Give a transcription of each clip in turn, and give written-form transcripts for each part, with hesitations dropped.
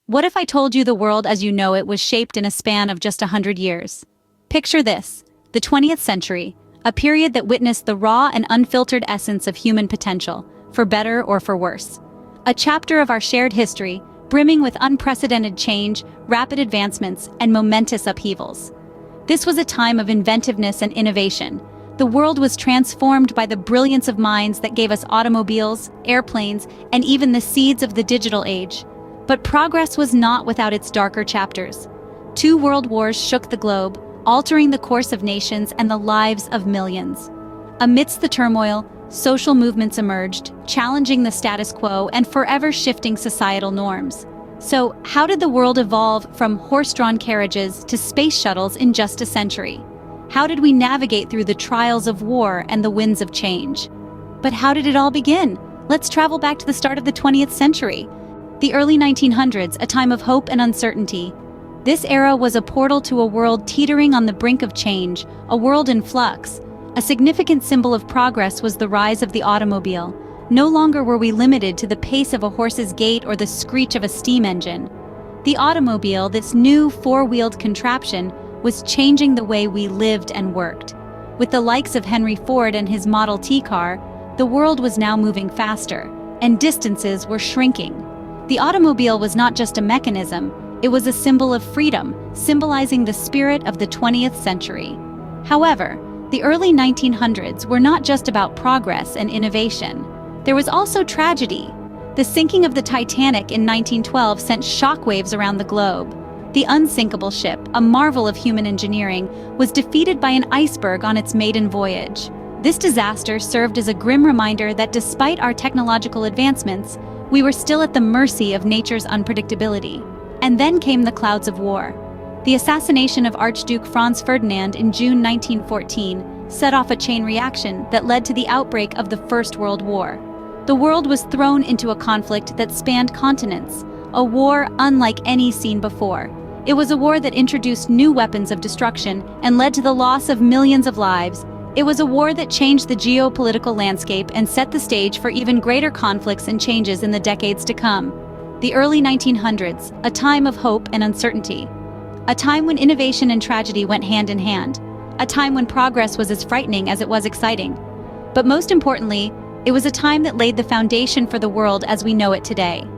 What if I told you the world as you know it was shaped in a span of just 100 years? Picture this, the 20th century, a period that witnessed the raw and unfiltered essence of human potential, for better or for worse. A chapter of our shared history, brimming with unprecedented change, rapid advancements, and momentous upheavals. This was a time of inventiveness and innovation. The world was transformed by the brilliance of minds that gave us automobiles, airplanes, and even the seeds of the digital age. But progress was not without its darker chapters. 2 world wars shook the globe, altering the course of nations and the lives of millions. Amidst the turmoil, social movements emerged, challenging the status quo and forever shifting societal norms. So, how did the world evolve from horse-drawn carriages to space shuttles in just a century? How did we navigate through the trials of war and the winds of change? But how did it all begin? Let's travel back to the start of the 20th century. The early 1900s, a time of hope and uncertainty. This era was a portal to a world teetering on the brink of change, a world in flux. A significant symbol of progress was the rise of the automobile. No longer were we limited to the pace of a horse's gait or the screech of a steam engine. The automobile, this new 4-wheeled contraption, was changing the way we lived and worked. With the likes of Henry Ford and his Model T car, the world was now moving faster, and distances were shrinking. The automobile was not just a mechanism, it was a symbol of freedom, symbolizing the spirit of the 20th century. However, the early 1900s were not just about progress and innovation. There was also tragedy. The sinking of the Titanic in 1912 sent shockwaves around the globe. The unsinkable ship, a marvel of human engineering, was defeated by an iceberg on its maiden voyage. This disaster served as a grim reminder that despite our technological advancements, we were still at the mercy of nature's unpredictability. And then came the clouds of war. The assassination of Archduke Franz Ferdinand in June 1914 set off a chain reaction that led to the outbreak of the First World War. The world was thrown into a conflict that spanned continents, a war unlike any seen before. It was a war that introduced new weapons of destruction and led to the loss of millions of lives. It was a war that changed the geopolitical landscape and set the stage for even greater conflicts and changes in the decades to come. The early 1900s, a time of hope and uncertainty. A time when innovation and tragedy went hand in hand. A time when progress was as frightening as it was exciting. But most importantly, it was a time that laid the foundation for the world as we know it today.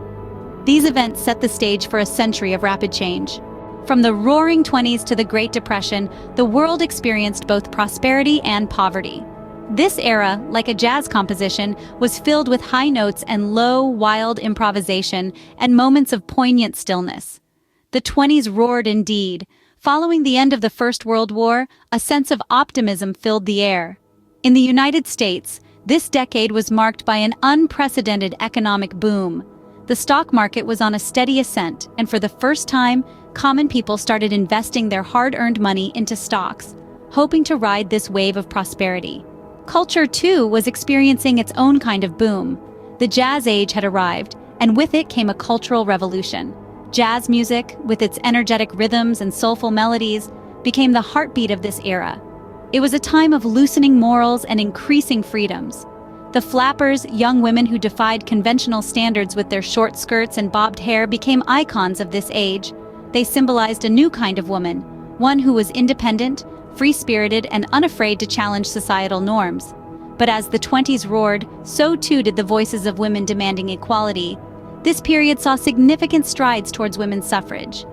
These events set the stage for a century of rapid change. From the roaring 20s to the Great Depression, the world experienced both prosperity and poverty. This era, like a jazz composition, was filled with high notes and low, wild improvisation and moments of poignant stillness. The 20s roared indeed. Following the end of the First World War, a sense of optimism filled the air. In the United States, this decade was marked by an unprecedented economic boom. The stock market was on a steady ascent, and for the first time, common people started investing their hard-earned money into stocks, hoping to ride this wave of prosperity. Culture, too, was experiencing its own kind of boom. The jazz age had arrived, and with it came a cultural revolution. Jazz music, with its energetic rhythms and soulful melodies, became the heartbeat of this era. It was a time of loosening morals and increasing freedoms. The flappers, young women who defied conventional standards with their short skirts and bobbed hair, became icons of this age. They symbolized a new kind of woman, one who was independent, free-spirited, and unafraid to challenge societal norms. But as the 20s roared, so too did the voices of women demanding equality. This period saw significant strides towards women's suffrage.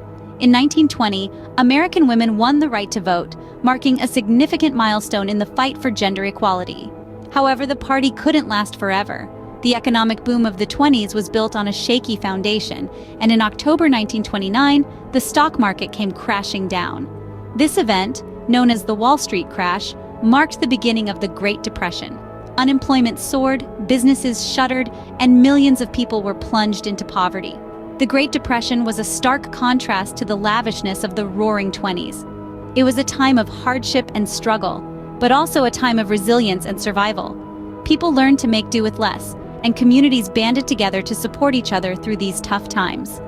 In 1920, American women won the right to vote, marking a significant milestone in the fight for gender equality. However, the party couldn't last forever. The economic boom of the 20s was built on a shaky foundation, and in October 1929, the stock market came crashing down. This event, known as the Wall Street crash, marked the beginning of the Great Depression. Unemployment soared, businesses shuttered, and millions of people were plunged into poverty. The Great Depression was a stark contrast to the lavishness of the Roaring 20s. It was a time of hardship and struggle, but also a time of resilience and survival. People learned to make do with less, and communities banded together to support each other through these tough times.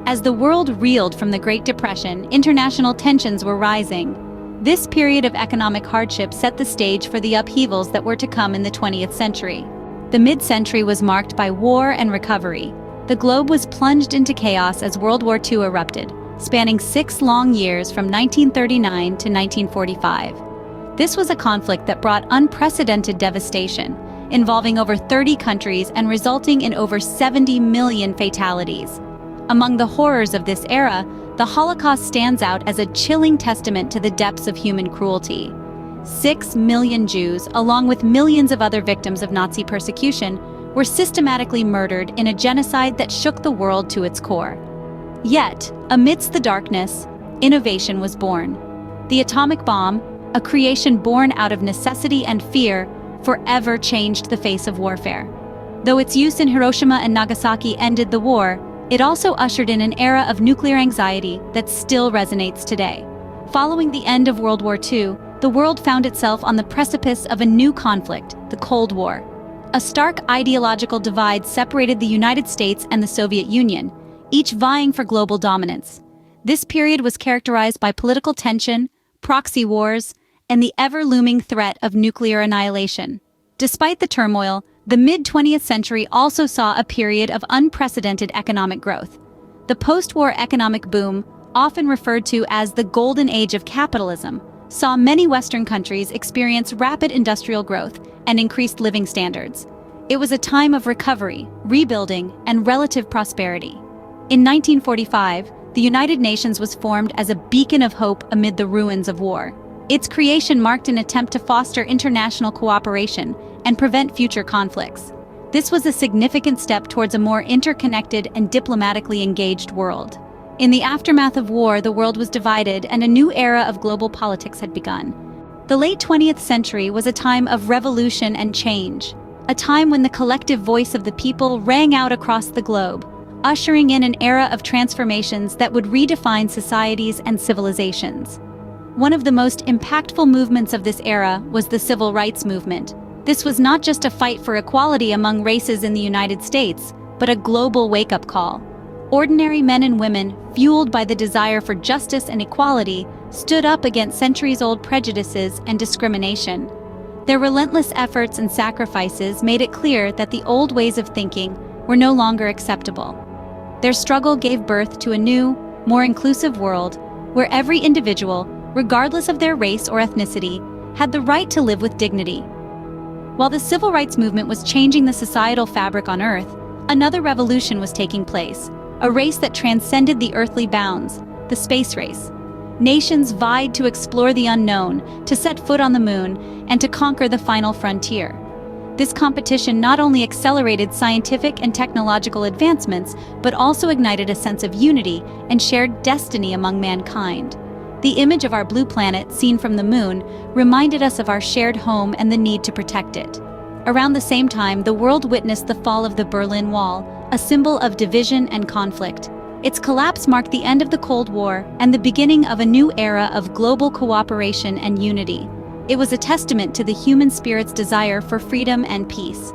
As the world reeled from the Great Depression, international tensions were rising. This period of economic hardship set the stage for the upheavals that were to come in the 20th century. The mid-century was marked by war and recovery. the globe was plunged into chaos as World War II erupted, spanning 6 long years from 1939 to 1945. This was a conflict that brought unprecedented devastation, involving over 30 countries and resulting in over 70 million fatalities. Among the horrors of this era, the Holocaust stands out as a chilling testament to the depths of human cruelty. 6 million Jews, along with millions of other victims of Nazi persecution, were systematically murdered in a genocide that shook the world to its core. Yet, amidst the darkness, innovation was born. The atomic bomb, a creation born out of necessity and fear, forever changed the face of warfare. Though its use in Hiroshima and Nagasaki ended the war, it also ushered in an era of nuclear anxiety that still resonates today. Following the end of World War II, the world found itself on the precipice of a new conflict, the Cold War. A stark ideological divide separated the United States and the Soviet Union, each vying for global dominance. This period was characterized by political tension, proxy wars, and the ever-looming threat of nuclear annihilation. Despite the turmoil, the mid-20th century also saw a period of unprecedented economic growth. The post-war economic boom, often referred to as the golden age of capitalism, saw many Western countries experience rapid industrial growth and increased living standards. It was a time of recovery, rebuilding, and relative prosperity. In 1945, the United Nations was formed as a beacon of hope amid the ruins of war. Its creation marked an attempt to foster international cooperation and prevent future conflicts. This was a significant step towards a more interconnected and diplomatically engaged world. In the aftermath of war, the world was divided and a new era of global politics had begun. The late 20th century was a time of revolution and change, a time when the collective voice of the people rang out across the globe, ushering in an era of transformations that would redefine societies and civilizations. One of the most impactful movements of this era was the Civil Rights Movement. This was not just a fight for equality among races in the United States, but a global wake-up call. Ordinary men and women, fueled by the desire for justice and equality, stood up against centuries-old prejudices and discrimination. Their relentless efforts and sacrifices made it clear that the old ways of thinking were no longer acceptable. Their struggle gave birth to a new, more inclusive world where every individual, regardless of their race or ethnicity, had the right to live with dignity. While the civil rights movement was changing the societal fabric on Earth, another revolution was taking place, a race that transcended the earthly bounds, the space race. Nations vied to explore the unknown, to set foot on the moon, and to conquer the final frontier. This competition not only accelerated scientific and technological advancements, but also ignited a sense of unity and shared destiny among mankind. The image of our blue planet, seen from the moon, reminded us of our shared home and the need to protect it. Around the same time, the world witnessed the fall of the Berlin Wall, a symbol of division and conflict. Its collapse marked the end of the Cold War and the beginning of a new era of global cooperation and unity. It was a testament to the human spirit's desire for freedom and peace.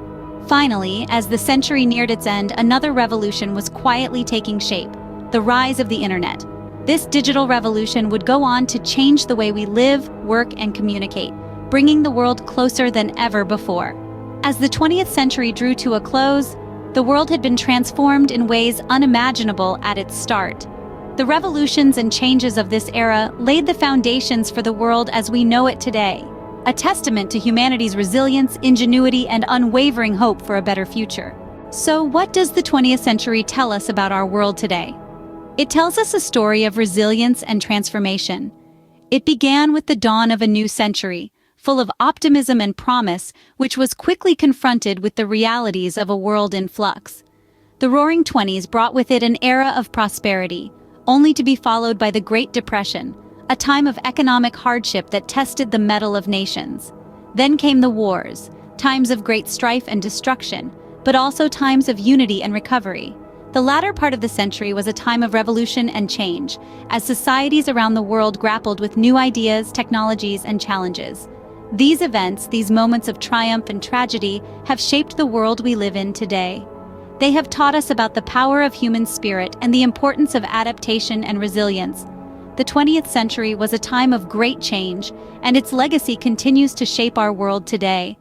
Finally, as the century neared its end, another revolution was quietly taking shape: the rise of the internet. This digital revolution would go on to change the way we live, work, and communicate, bringing the world closer than ever before. As the 20th century drew to a close, the world had been transformed in ways unimaginable at its start. The revolutions and changes of this era laid the foundations for the world as we know it today, a testament to humanity's resilience, ingenuity, and unwavering hope for a better future. So, what does the 20th century tell us about our world today? It tells us a story of resilience and transformation. It began with the dawn of a new century, full of optimism and promise, which was quickly confronted with the realities of a world in flux. The Roaring Twenties brought with it an era of prosperity, only to be followed by the Great Depression, a time of economic hardship that tested the mettle of nations. Then came the wars, times of great strife and destruction, but also times of unity and recovery. The latter part of the century was a time of revolution and change, as societies around the world grappled with new ideas, technologies, and challenges. These events, these moments of triumph and tragedy, have shaped the world we live in today. They have taught us about the power of human spirit and the importance of adaptation and resilience. The 20th century was a time of great change, and its legacy continues to shape our world today.